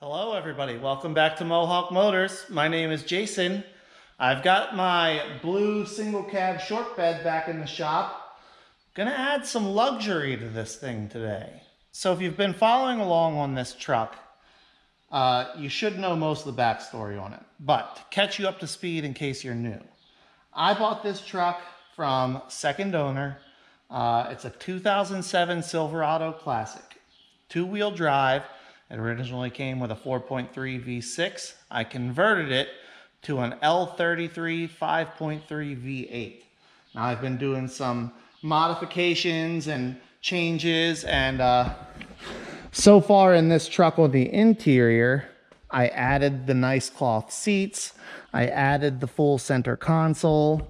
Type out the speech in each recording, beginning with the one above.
Hello everybody, welcome back to Mohawk Motors. My name is Jason. I've got my blue single cab short bed back in the shop. Gonna add some luxury to this thing today. So if you've been following along on this truck, you should know most of the backstory on it. But to catch you up to speed in case you're new, I bought this truck from second owner. It's a 2007 Silverado Classic, two-wheel drive. It originally came with a 4.3 V6. I converted it to an L33 5.3 V8. Now I've been doing some modifications and changes, and so far in this truck on the interior, I added the nice cloth seats. I added the full center console.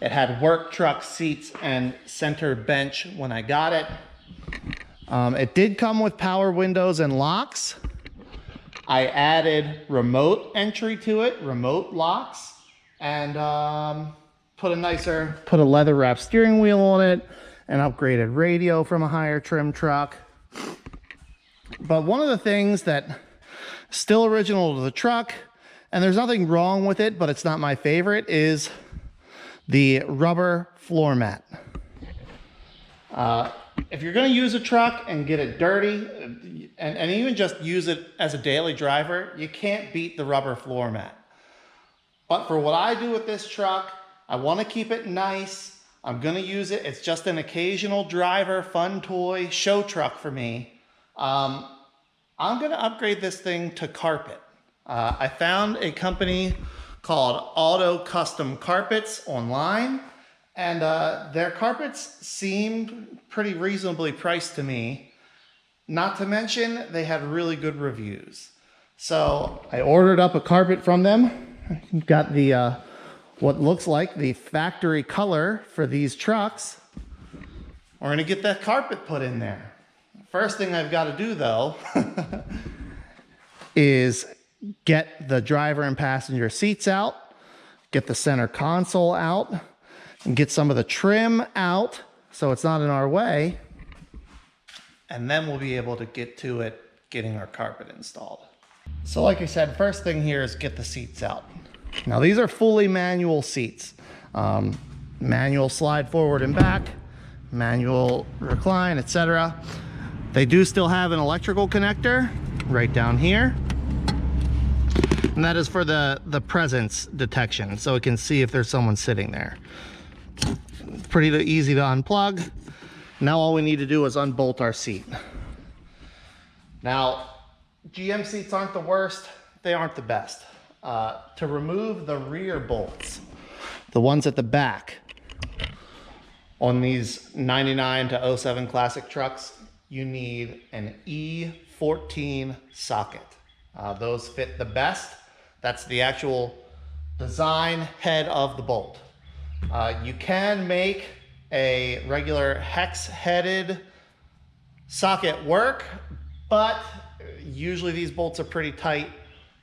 It had work truck seats and center bench when I got it. It did come with power windows and locks. I added remote entry to it, remote locks, and put a leather wrap steering wheel on it, an upgraded radio from a higher trim truck. But one of the things that is still original to the truck, and there's nothing wrong with it, but it's not my favorite, is the rubber floor mat. If you're going to use a truck and get it dirty, and even just use it as a daily driver, you can't beat the rubber floor mat. But for what I do with this truck, I want to keep it nice. I'm going to use it. It's just an occasional driver, fun toy, show truck for me. I'm going to upgrade this thing to carpet. I found a company called Auto Custom Carpets online. And their carpets seemed pretty reasonably priced to me. Not to mention, they had really good reviews. So I ordered up a carpet from them. Got the what looks like the factory color for these trucks. We're gonna get that carpet put in there. First thing I've got to do though is get the driver and passenger seats out, get the center console out, and get some of the trim out so it's not in our way. And then we'll be able to get to it, getting our carpet installed. So like I said, first thing here is get the seats out. Now these are fully manual seats. Manual slide forward and back, manual recline, etc. They do still have an electrical connector right down here. And that is for the presence detection, so it can see if there's someone sitting there. Pretty easy to unplug. Now all we need to do is unbolt our seat. Now, GM seats aren't the worst, they aren't the best. To remove the rear bolts, the ones at the back, on these 99 to 07 classic trucks, you need an E14 socket. Those fit the best. That's the actual design head of the bolt. You can make a regular hex-headed socket work, but usually these bolts are pretty tight.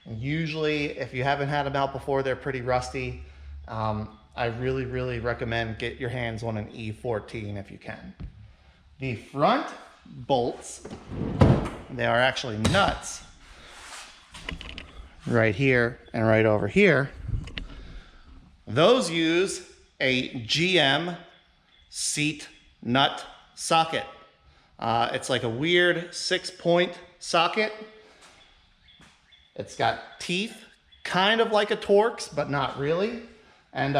Usually, if you haven't had them out before, they're pretty rusty. I really recommend get your hands on an E14 if you can. The front bolts, they are actually nuts right here and right over here. Those use a GM seat nut socket. It's like a weird 6-point socket. It's got teeth, kind of like a Torx, but not really. And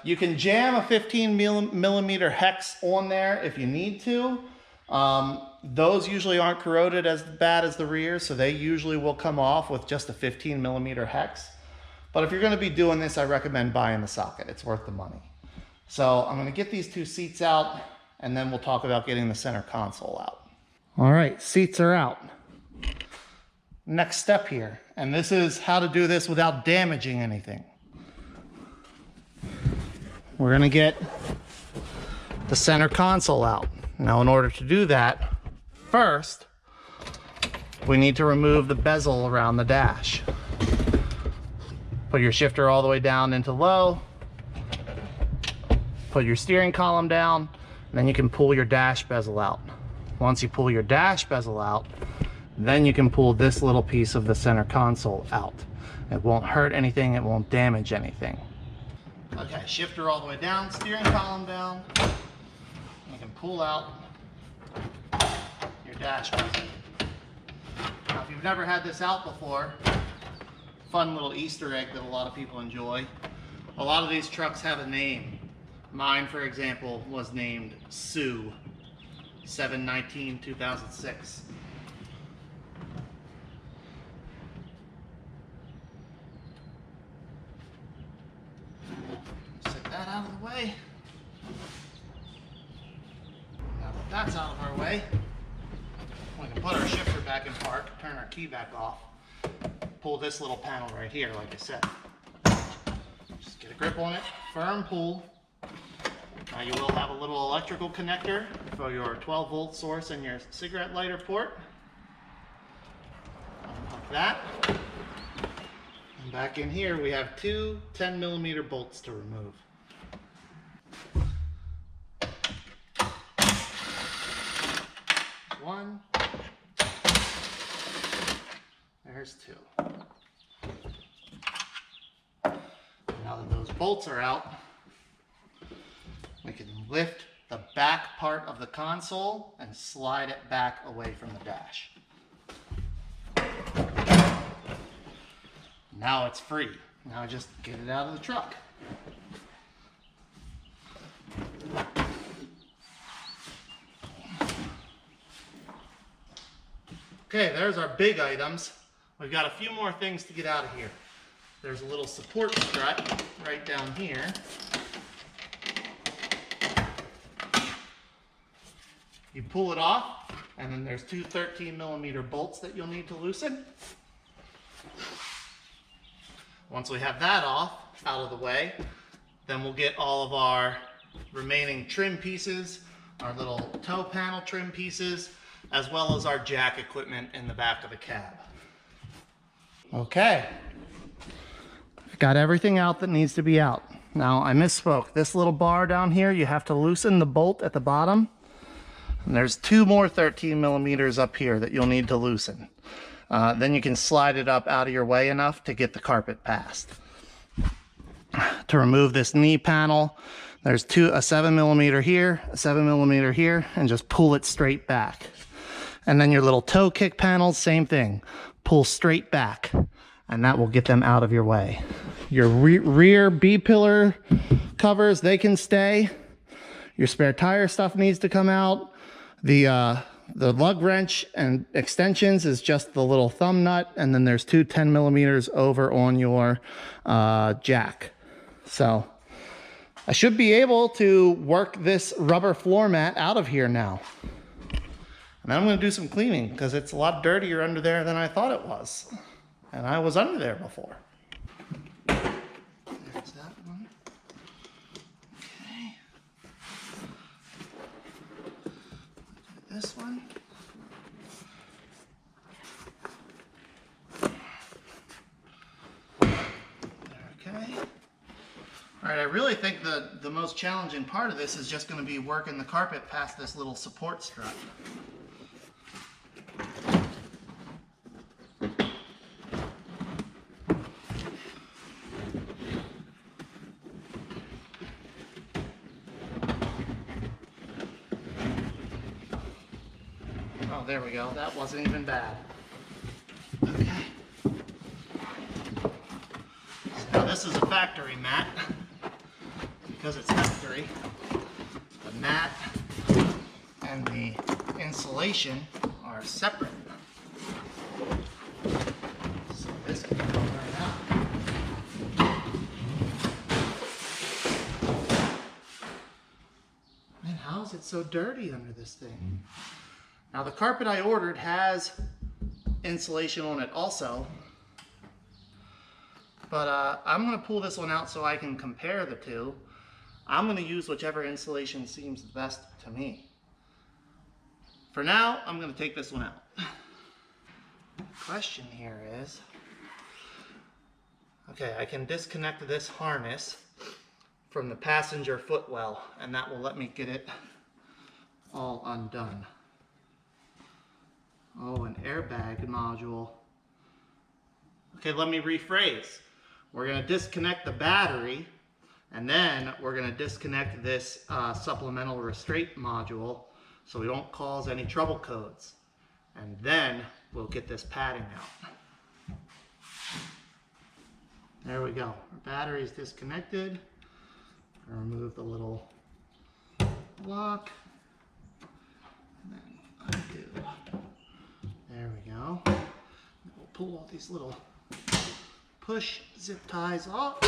you can jam a 15 millimeter hex on there if you need to. Those usually aren't corroded as bad as the rear, so they usually will come off with just a 15 millimeter hex. But if you're going to be doing this, I recommend buying the socket. It's worth the money. So I'm going to get these two seats out, and then we'll talk about getting the center console out. All right, seats are out. Next step here, and this is how to do this without damaging anything. We're going to get the center console out. Now, in order to do that, first, we need to remove the bezel around the dash. Put your shifter all the way down into low. Put your steering column down, and then you can pull your dash bezel out. Once you pull your dash bezel out, Then you can pull this little piece of the center console out. It won't hurt anything, it won't damage anything. Okay, shifter all the way down, steering column down. You can pull out your dash cover. Now, if you've never had this out before, fun little Easter egg that a lot of people enjoy. A lot of these trucks have a name. Mine, for example, was named Sue, 7/19/2006. Set that out of the way. Now that that's out of our way, we can put our shifter back in park, turn our key back off, pull this little panel right here, like I said. Just get a grip on it, firm pull. Now you will have a little electrical connector for your 12-volt source and your cigarette lighter port. Like that. And back in here we have two 10mm bolts to remove. One. There's two. Now that those bolts are out, we can lift the back part of the console and slide it back away from the dash. Now it's free. Now just get it out of the truck. Okay, there's our big items. We've got a few more things to get out of here. There's a little support strut right down here. You pull it off, and then there's two 13mm bolts that you'll need to loosen. Once we have that off, out of the way, then we'll get all of our remaining trim pieces, our little toe panel trim pieces, as well as our jack equipment in the back of the cab. Okay, I've got everything out that needs to be out. Now I misspoke. This little bar down here, you have to loosen the bolt at the bottom. And there's two more 13mm up here that you'll need to loosen. Then you can slide it up out of your way enough to get the carpet past. To remove this knee panel, there's a 7mm here, a 7mm here, and just pull it straight back. And then your little toe kick panels, same thing. Pull straight back, and that will get them out of your way. Your rear B-pillar covers, they can stay. Your spare tire stuff needs to come out. The lug wrench and extensions is just the little thumb nut, and then there's two 10mm over on your jack. So I should be able to work this rubber floor mat out of here now. And I'm going to do some cleaning because it's a lot dirtier under there than I thought it was. And I was under there before. There's that one. Okay. This one. Okay. All right, I really think the most challenging part of this is just going to be working the carpet past this little support strut. Oh, there we go. That wasn't even bad. Okay. So now this is a factory mat. Because it's factory, the mat and the insulation are separate. So this can come right out. Man, how is it so dirty under this thing? Now the carpet I ordered has insulation on it also, but I'm going to pull this one out so I can compare the two. I'm going to use whichever insulation seems best to me. For now, I'm going to take this one out. The question here is, okay, I can disconnect this harness from the passenger footwell, and that will let me get it all undone. Oh, an airbag module. Okay, let me rephrase. We're going to disconnect the battery, and then we're going to disconnect this supplemental restraint module so we don't cause any trouble codes. And then we'll get this padding out. There we go. Our battery is disconnected. Remove the little lock. And then undo. There we go. We'll pull all these little push zip ties off.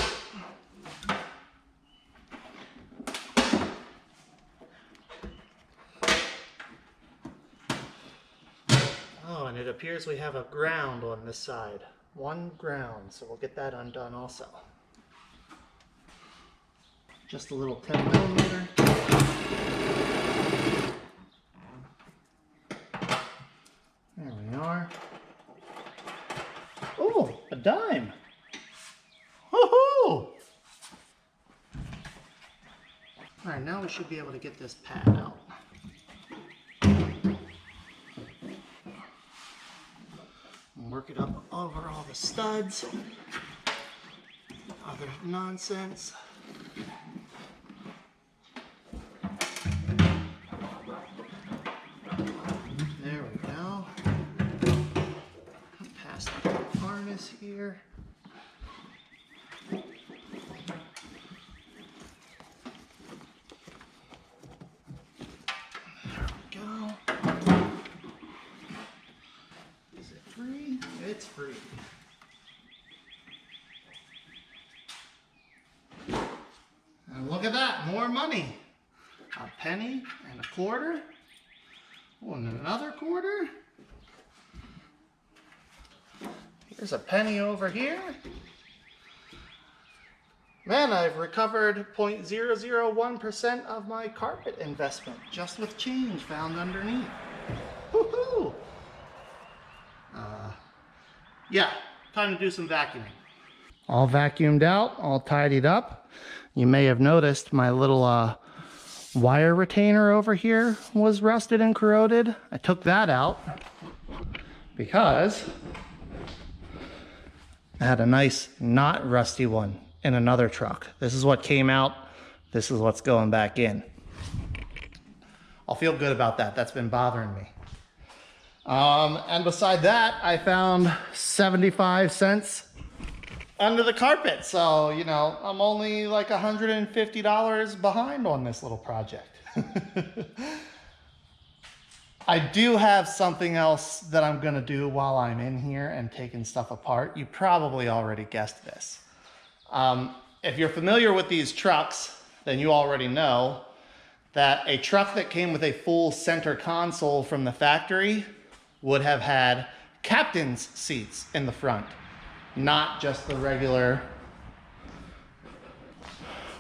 Oh, and it appears we have a ground on this side. One ground, so we'll get that undone also. Just a little 10 millimeter. There we are. Oh, a dime. Woohoo! All right, now we should be able to get this pad out. Work it up over all the studs, other nonsense. There we go. Past the harness here. There we go. Is it free? It's free. And look at that, more money. A penny and a quarter. Oh, and another quarter. There's a penny over here. Man, I've recovered 0.001% of my carpet investment just with change found underneath. Woohoo! Yeah, time to do some vacuuming. All vacuumed out, all tidied up. You may have noticed my little wire retainer over here was rusted and corroded. I took that out because I had a nice not rusty one in another truck. This is what came out. This is what's going back in. I'll feel good about that. That's been bothering me. And beside that, I found 75 cents under the carpet. So, you know, I'm only like $150 behind on this little project. I do have something else that I'm gonna do while I'm in here and taking stuff apart. You probably already guessed this. If you're familiar with these trucks, then you already know that a truck that came with a full center console from the factory would have had captain's seats in the front, not just the regular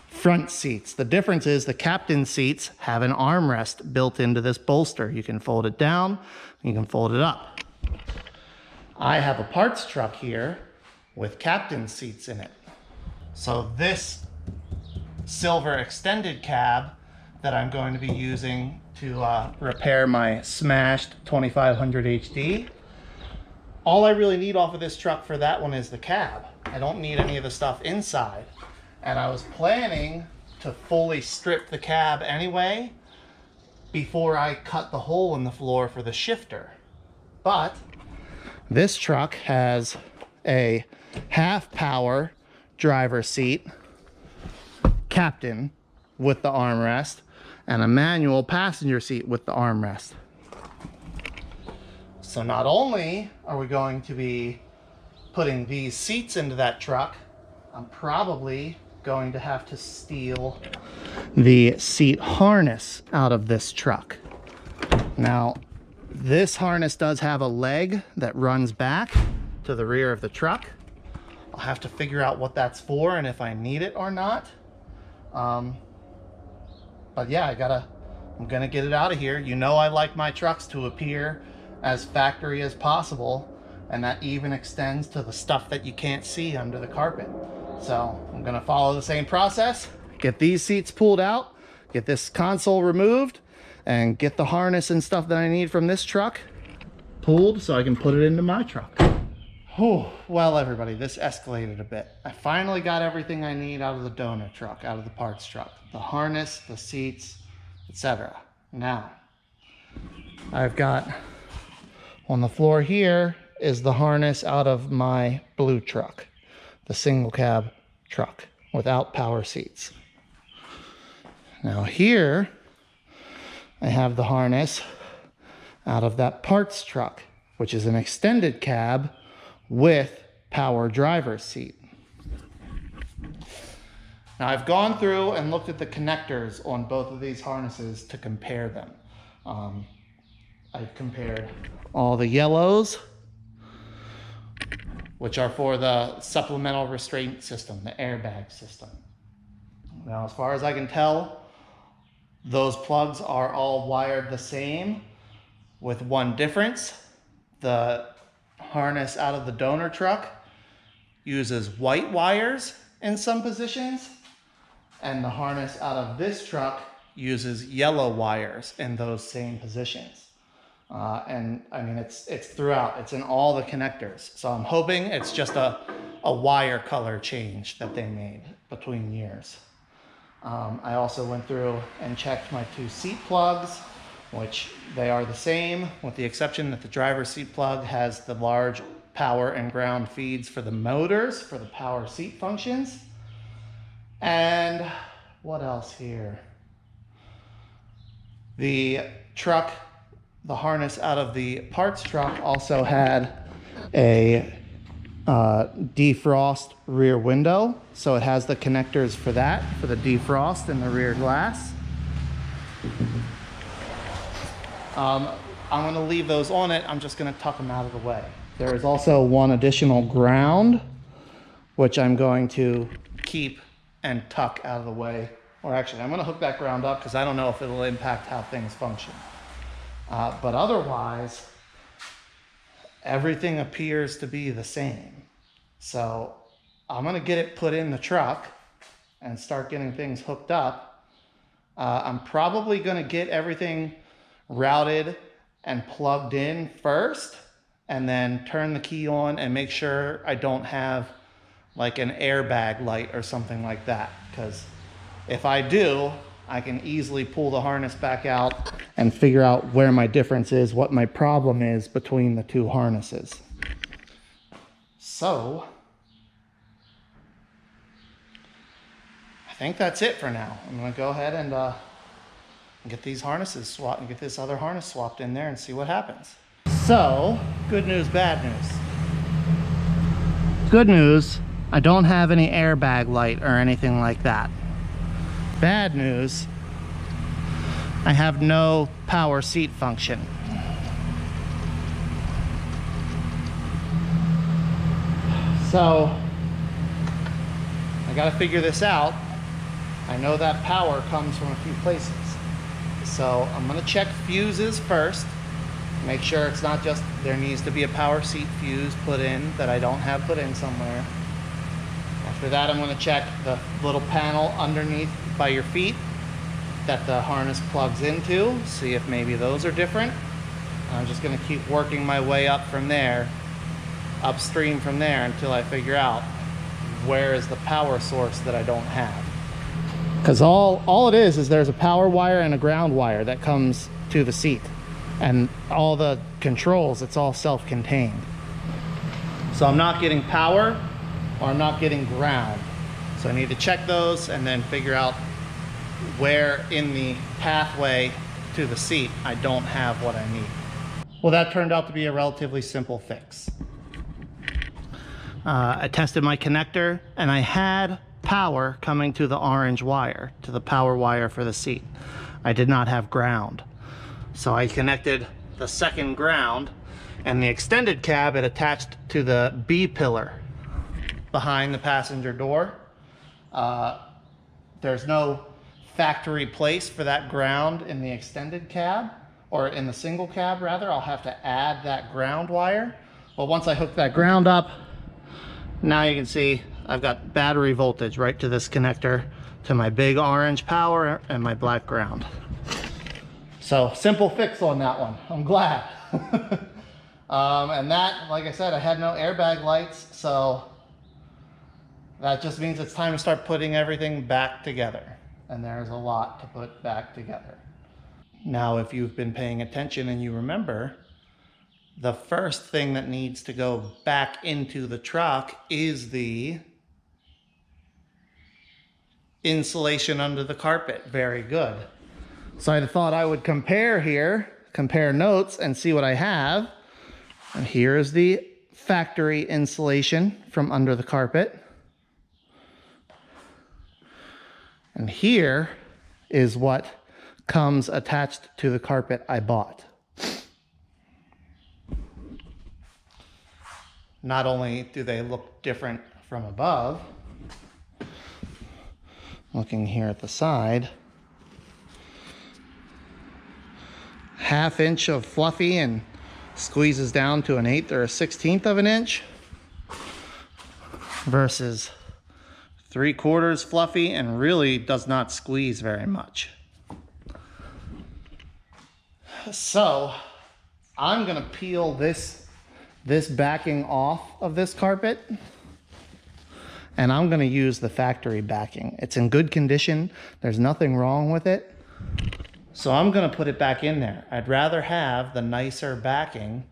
front seats. The difference is the captain's seats have an armrest built into this bolster. You can fold it down, you can fold it up. I have a parts truck here with captain's seats in it. So this silver extended cab that I'm going to be using to repair my smashed 2500 HD. All I really need off of this truck for that one is the cab. I don't need any of the stuff inside. And I was planning to fully strip the cab anyway before I cut the hole in the floor for the shifter. But this truck has a half power driver's seat, captain with the armrest, and a manual passenger seat with the armrest. So not only are we going to be putting these seats into that truck, I'm probably going to have to steal the seat harness out of this truck. Now, this harness does have a leg that runs back to the rear of the truck. I'll have to figure out what that's for and if I need it or not. But yeah, I'm gonna get it out of here. You know I like my trucks to appear as factory as possible, and that even extends to the stuff that you can't see under the carpet. So I'm gonna follow the same process, get these seats pulled out, get this console removed, and get the harness and stuff that I need from this truck pulled so I can put it into my truck. Oh, well, everybody, this escalated a bit. I finally got everything I need out of the donor truck, out of the parts truck. The harness, the seats, etc. Now, I've got on the floor here is the harness out of my blue truck, the single cab truck without power seats. Now here, I have the harness out of that parts truck, which is an extended cab with power driver's seat. Now I've gone through and looked at the connectors on both of these harnesses to compare them. I've compared all the yellows, which are for the supplemental restraint system, the airbag system. Now, as far as I can tell, those plugs are all wired the same with one difference. The harness out of the donor truck uses white wires in some positions, and the harness out of this truck uses yellow wires in those same positions. And I mean, it's throughout, it's in all the connectors. So I'm hoping it's just a wire color change that they made between years. I also went through and checked my two seat plugs, which they are the same, with the exception that the driver's seat plug has the large power and ground feeds for the motors, for the power seat functions. And what else here? The truck, the harness out of the parts truck also had a defrost rear window. So it has the connectors for that, for the defrost in the rear glass. I'm going to leave those on it. I'm just going to tuck them out of the way. There is also one additional ground, which I'm going to keep and tuck out of the way. Or actually, I'm going to hook that ground up because I don't know if it will impact how things function. But otherwise, everything appears to be the same. So I'm going to get it put in the truck and start getting things hooked up. I'm probably going to get everything routed and plugged in first, and then turn the key on and make sure I don't have like an airbag light or something like that, because if I do, I can easily pull the harness back out and figure out where my difference is, what my problem is between the two harnesses. So I think that's it for now. I'm going to go ahead and get these harnesses swapped and get this other harness swapped in there and see what happens. So, good news, bad news. Good news, I don't have any airbag light or anything like that. Bad news, I have no power seat function. So, I gotta figure this out. I know that power comes from a few places. So I'm gonna check fuses first, make sure it's not just, there needs to be a power seat fuse put in that I don't have put in somewhere. After that, I'm gonna check the little panel underneath by your feet that the harness plugs into, see if maybe those are different. I'm just gonna keep working my way up from there, upstream from there, until I figure out where is the power source that I don't have. Because all it is there's a power wire and a ground wire that comes to the seat. And all the controls, it's all self-contained. So I'm not getting power or I'm not getting ground. So I need to check those and then figure out where in the pathway to the seat I don't have what I need. Well, that turned out to be a relatively simple fix. I tested my connector and I had power coming to the orange wire, to the power wire for the seat. I did not have ground. So I connected the second ground, and the extended cab it attached to the B pillar behind the passenger door. There's no factory place for that ground in the extended cab, or in the single cab rather. I'll have to add that ground wire. Well, once I hook that ground up, now you can see I've got battery voltage right to this connector, to my big orange power and my black ground. So simple fix on that one. I'm glad. And that, like I said, I had no airbag lights, so that just means it's time to start putting everything back together. And there's a lot to put back together. Now, if you've been paying attention and you remember, the first thing that needs to go back into the truck is the insulation under the carpet. Very good. So I thought I would compare notes and see what I have. And here is the factory insulation from under the carpet. And here is what comes attached to the carpet I bought. Not only do they look different from above, looking here at the side, 1/2 inch of fluffy and squeezes down to 1/8 or 1/16 of an inch versus 3/4 fluffy and really does not squeeze very much. So I'm gonna peel this backing off of this carpet, and I'm gonna use the factory backing. It's in good condition. There's nothing wrong with it. So I'm gonna put it back in there. I'd rather have the nicer backing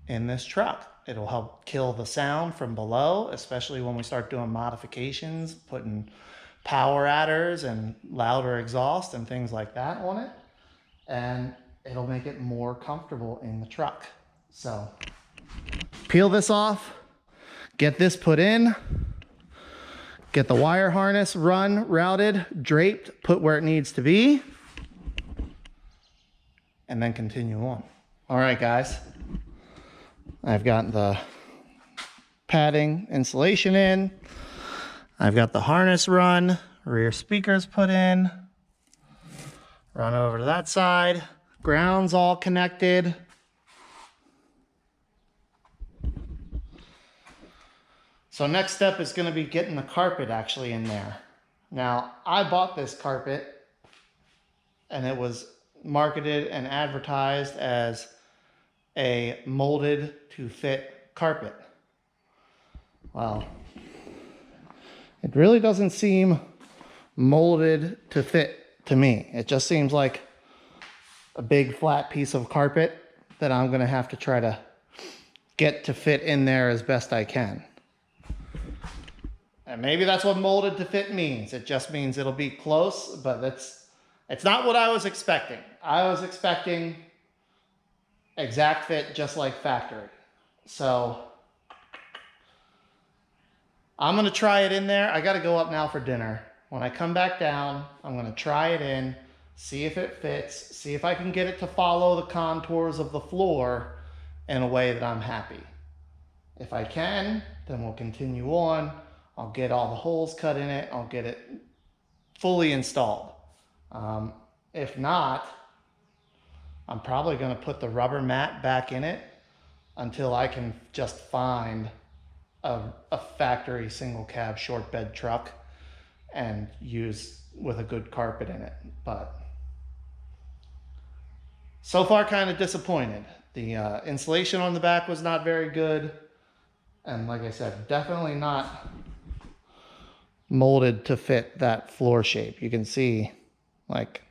in this truck. It'll help kill the sound from below, especially when we start doing modifications, putting power adders and louder exhaust and things like that on it. And it'll make it more comfortable in the truck. So peel this off, get this put in, get the wire harness run, routed, draped, put where it needs to be, and then continue on. All right, guys. I've got the padding insulation in. I've got the harness run, rear speakers put in. Run over to that side. Ground's all connected. So next step is going to be getting the carpet actually in there. Now, I bought this carpet and it was marketed and advertised as a molded to fit carpet. Well, it really doesn't seem molded to fit to me. It just seems like a big flat piece of carpet that I'm gonna have to try to get to fit in there as best I can. And maybe that's what molded to fit means. It just means it'll be close, but it's not what I was expecting. I was expecting exact fit just like factory. So I'm gonna try it in there. I gotta go up now for dinner. When I come back down, I'm gonna try it in, see if it fits, see if I can get it to follow the contours of the floor in a way that I'm happy. If I can, then we'll continue on. I'll get all the holes cut in it. I'll get it fully installed. If not, I'm probably gonna put the rubber mat back in it until I can just find a factory single cab short bed truck and use with a good carpet in it. But so far kind of disappointed. The insulation on the back was not very good. And like I said, definitely not molded to fit that floor shape. You can see, like,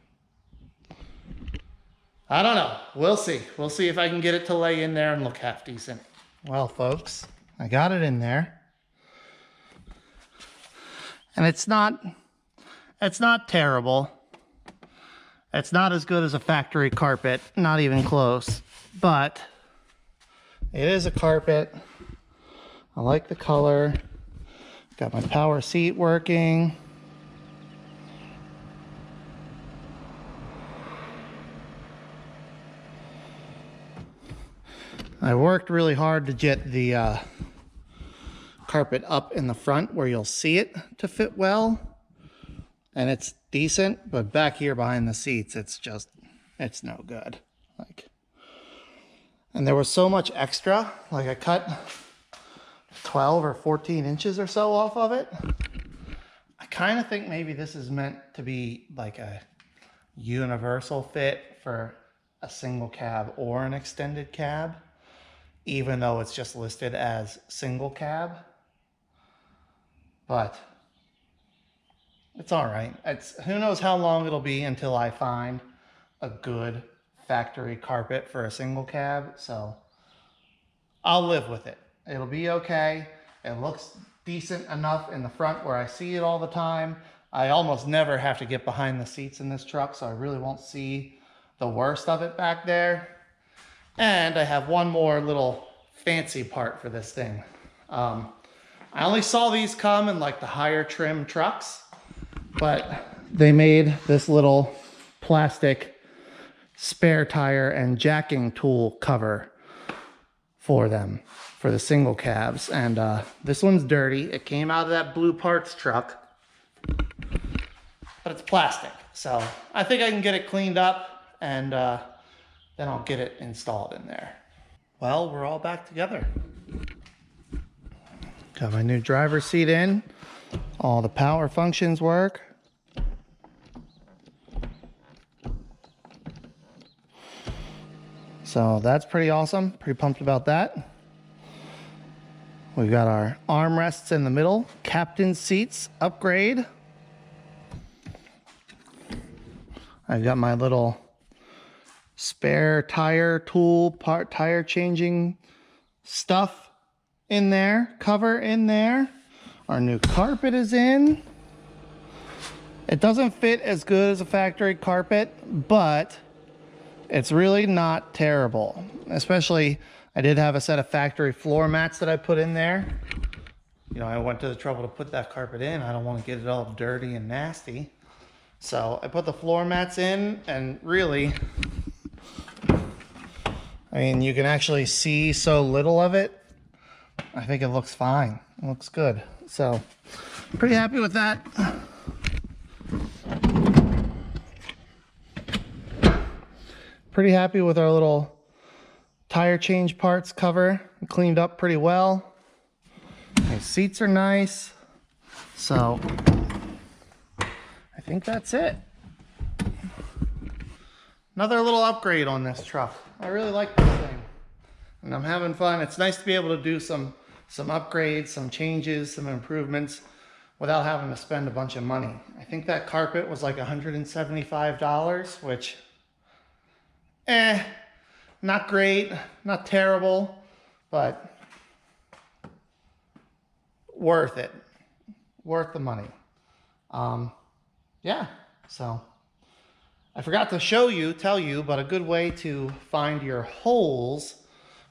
I don't know. We'll see. We'll see if I can get it to lay in there and look half decent. Well, folks, I got it in there. And it's not terrible. It's not as good as a factory carpet, not even close, but it is a carpet. I like the color. Got my power seat working. I worked really hard to get the carpet up in the front where you'll see it to fit well. And it's decent, but back here behind the seats, it's no good. And there was so much extra, like I cut 12 or 14 inches or so off of it. I kind of think maybe this is meant to be like a universal fit for a single cab or an extended cab. even though it's just listed as single cab. But it's all right. Who knows how long it'll be until I find a good factory carpet for a single cab. So I'll live with it. It'll be okay. It looks decent enough in the front where I see it all the time. I almost never have to get behind the seats in this truck, so I really won't see the worst of it back there. And I have one more little fancy part for this thing. I only saw these come in like the higher trim trucks, but they made this little plastic spare tire and jacking tool cover for them, for the single cabs. And this one's dirty. It came out of that blue parts truck, but it's plastic. So I think I can get it cleaned up, and then I'll get it installed in there. Well, we're all back together. Got my new driver's seat in. All the power functions work. So that's pretty awesome. Pretty pumped about that. We've got our armrests in the middle. Captain seats upgrade. I've got my little spare tire tool, tire changing stuff in there, cover in there. Our new carpet is in. It doesn't fit as good as a factory carpet, but it's really not terrible. Especially, I did have a set of factory floor mats that I put in there. You know, I went to the trouble to put that carpet in. I don't want to get it all dirty and nasty. So I put the floor mats in, and really, I mean, you can actually see so little of it. I think it looks fine. It looks good. So pretty happy with that. Pretty happy with our little tire change parts cover. Cleaned up pretty well. My seats are nice. So I think that's it. Another little upgrade on this truck. I really like this thing, and I'm having fun. It's nice to be able to do some upgrades, some changes, some improvements without having to spend a bunch of money. I think that carpet was like $175, which, not great, not terrible, but worth it. Worth the money. Yeah, so I forgot to tell you, but a good way to find your holes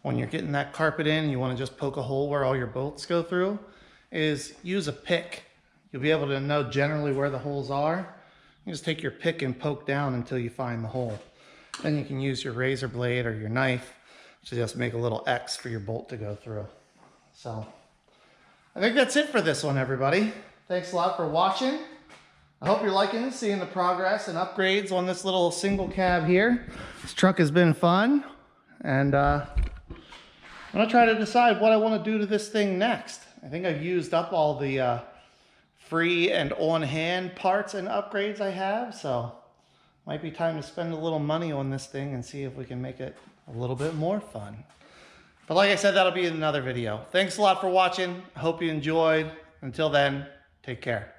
when you're getting that carpet in and you want to just poke a hole where all your bolts go through is use a pick. You'll be able to know generally where the holes are. You just take your pick and poke down until you find the hole. Then you can use your razor blade or your knife to just make a little X for your bolt to go through. So I think that's it for this one, everybody. Thanks a lot for watching. I hope you're liking seeing the progress and upgrades on this little single cab here. This truck has been fun, and I'm gonna try to decide what I want to do to this thing next. I think I've used up all the free and on-hand parts and upgrades I have, so might be time to spend a little money on this thing and see if we can make it a little bit more fun. But like I said, that'll be in another video. Thanks a lot for watching. I hope you enjoyed. Until then, take care.